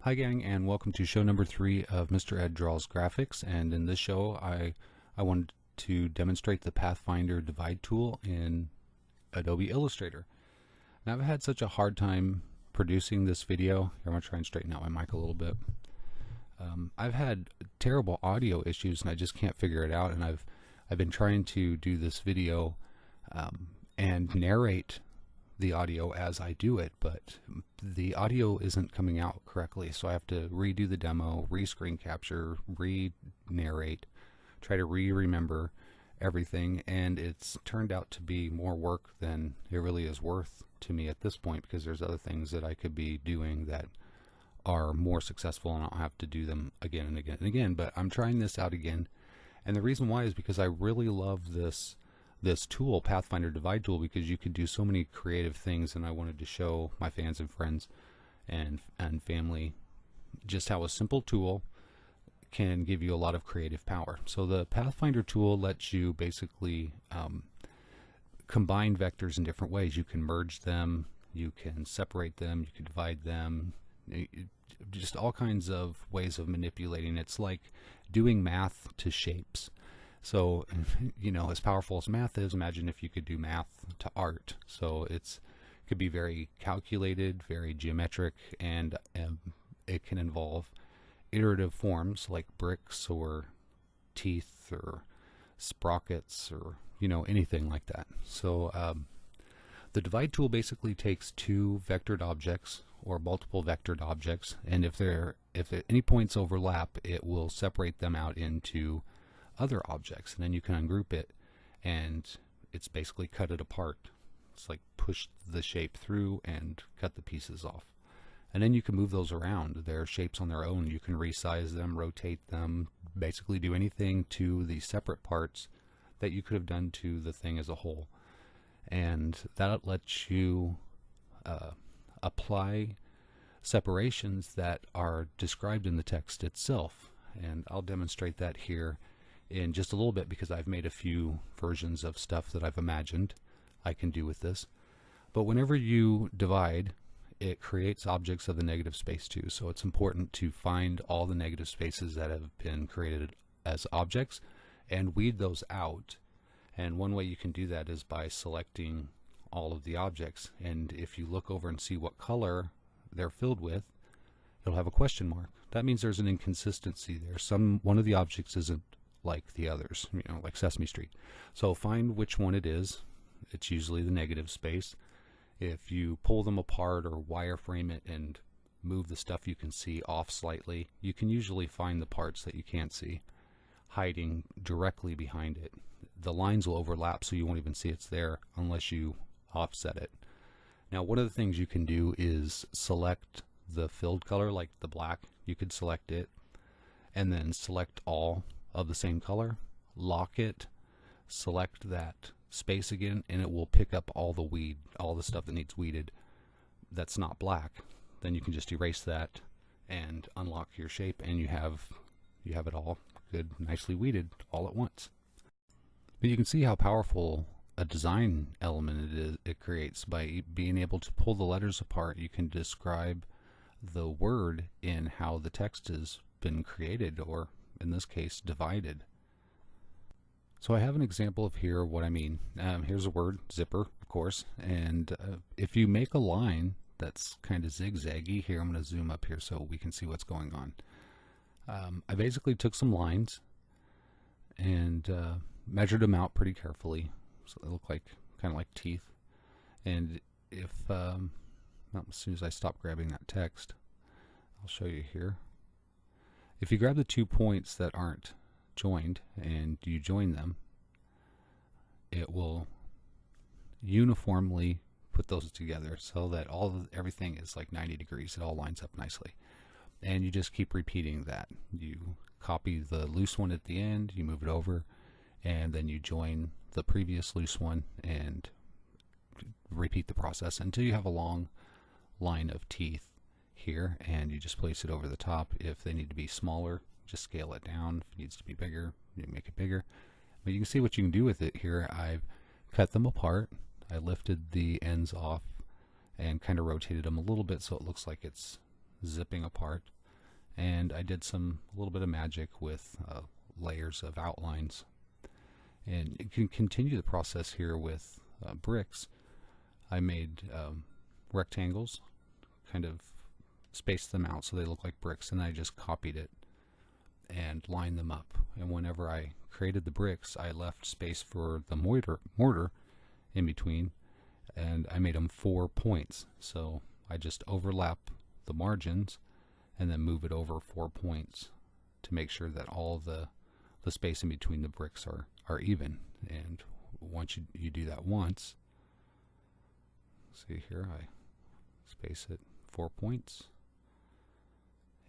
Hi gang, and welcome to show number 3 of Mr. Ed Draws Graphics. And in this show I wanted to demonstrate the Pathfinder divide tool in Adobe Illustrator. Now I've had such a hard time producing this video. Here, I'm going to try and straighten out my mic a little bit. I've had terrible audio issues and I just can't figure it out, and I've been trying to do this video and narrate the audio as I do it, but the audio isn't coming out correctly, so I have to redo the demo, re-screen capture, re-narrate, try to remember everything, and it's turned out to be more work than it really is worth to me at this point, because there's other things that I could be doing that are more successful and I'll have to do them again and again and again. But I'm trying this out again, and the reason why is because I really love this tool, Pathfinder Divide Tool, because you can do so many creative things, and I wanted to show my fans and friends and family just how a simple tool can give you a lot of creative power. So the Pathfinder tool lets you basically combine vectors in different ways. You can merge them, you can separate them, you can divide them, just all kinds of ways of manipulating. It's like doing math to shapes. So, you know, as powerful as math is, imagine if you could do math to art. So it could be very calculated, very geometric, and it can involve iterative forms like bricks or teeth or sprockets or, you know, anything like that. So the divide tool basically takes two vectored objects or multiple vectored objects, and if at any points overlap, it will separate them out into other objects, and then you can ungroup it, and it's basically cut it apart. It's like push the shape through and cut the pieces off, and then you can move those around. They're shapes on their own. You can resize them, rotate them, basically do anything to the separate parts that you could have done to the thing as a whole, and that lets you apply separations that are described in the text itself, and I'll demonstrate that here in just a little bit, because I've made a few versions of stuff that I've imagined I can do with this. But whenever you divide, it creates objects of the negative space too. So it's important to find all the negative spaces that have been created as objects and weed those out. And one way you can do that is by selecting all of the objects. And if you look over and see what color they're filled with, it'll have a question mark. That means there's an inconsistency there. One of the objects isn't like the others, you know, like Sesame Street. So find which one it is. It's usually the negative space. If you pull them apart or wireframe it and move the stuff you can see off slightly, you can usually find the parts that you can't see hiding directly behind it. The lines will overlap, so you won't even see it's there unless you offset it. Now, one of the things you can do is select the filled color, like the black. You could select it and then select all of the same color, lock it, select that space again, and it will pick up all the stuff that needs weeded that's not black. Then you can just erase that and unlock your shape, and you have it all good, nicely weeded all at once. But you can see how powerful a design element it creates by being able to pull the letters apart. You can describe the word in how the text has been created, or in this case divided. So I have an example of here what I mean. Here's a word, zipper, of course, and if you make a line that's kind of zigzaggy, here I'm going to zoom up here so we can see what's going on. I basically took some lines and measured them out pretty carefully, so they look like kind of like teeth. And if as soon as I stop grabbing that text, I'll show you here. If you grab the 2 points that aren't joined and you join them, it will uniformly put those together so that everything is like 90 degrees. It all lines up nicely. And you just keep repeating that. You copy the loose one at the end, you move it over, and then you join the previous loose one and repeat the process until you have a long line of teeth here, and you just place it over the top. If they need to be smaller, just scale it down. If it needs to be bigger, you make it bigger. But you can see what you can do with it here. I've cut them apart. I lifted the ends off and kind of rotated them a little bit so it looks like it's zipping apart, and I did a little bit of magic with layers of outlines. And you can continue the process here with bricks. I made rectangles, kind of spaced them out so they look like bricks, and I just copied it and lined them up. And whenever I created the bricks, I left space for the mortar in between, and I made them 4 points. So I just overlap the margins and then move it over 4 points to make sure that all the space in between the bricks are even. And once you do that once, see here, I space it 4 points,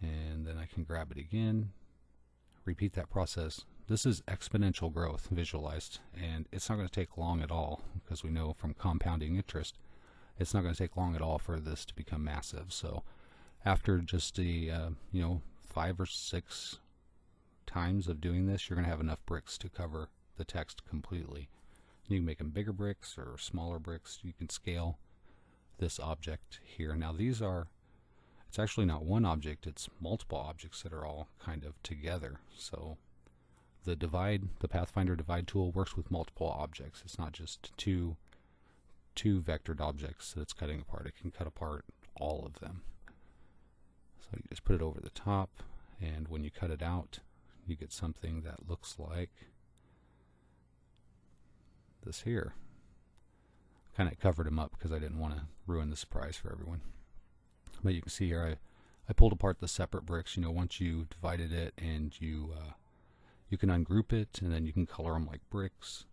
and then I can grab it again, repeat that process. This is exponential growth visualized, and it's not going to take long at all, because we know from compounding interest it's not going to take long at all for this to become massive. So after just the 5 or 6 times of doing this, you're going to have enough bricks to cover the text completely. You can make them bigger bricks or smaller bricks. You can scale this object here. Now it's actually not one object, it's multiple objects that are all kind of together. So the Pathfinder divide tool works with multiple objects. It's not just two vectored objects that it's cutting apart. It can cut apart all of them. So you just put it over the top, and when you cut it out, you get something that looks like this here. Kind of covered them up because I didn't want to ruin the surprise for everyone. But you can see here I pulled apart the separate bricks. Once you divided it, and you can ungroup it, and then you can color them like bricks,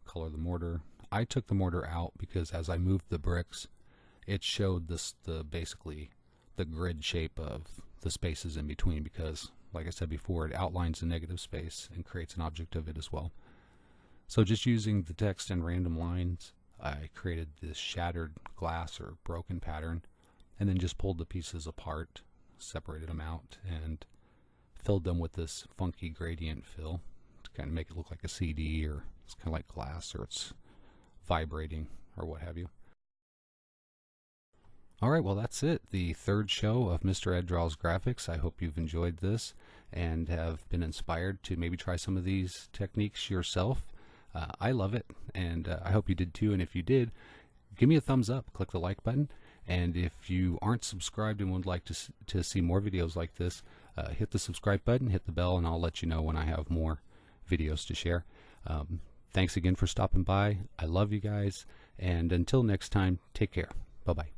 color the mortar. I took the mortar out because as I moved the bricks, it showed basically the grid shape of the spaces in between, because like I said before, it outlines the negative space and creates an object of it as well. So just using the text and random lines, I created this shattered glass or broken pattern, and then just pulled the pieces apart, separated them out, and filled them with this funky gradient fill to kind of make it look like a CD, or it's kind of like glass, or it's vibrating, or what have you. Alright, well that's it. The third show of Mr. Ed Draws Graphics. I hope you've enjoyed this and have been inspired to maybe try some of these techniques yourself. I love it, and I hope you did too. And if you did, give me a thumbs up, click the like button, and if you aren't subscribed and would like to see more videos like this, hit the subscribe button, hit the bell, and I'll let you know when I have more videos to share. Thanks again for stopping by. I love you guys, and until next time, take care. Bye-bye.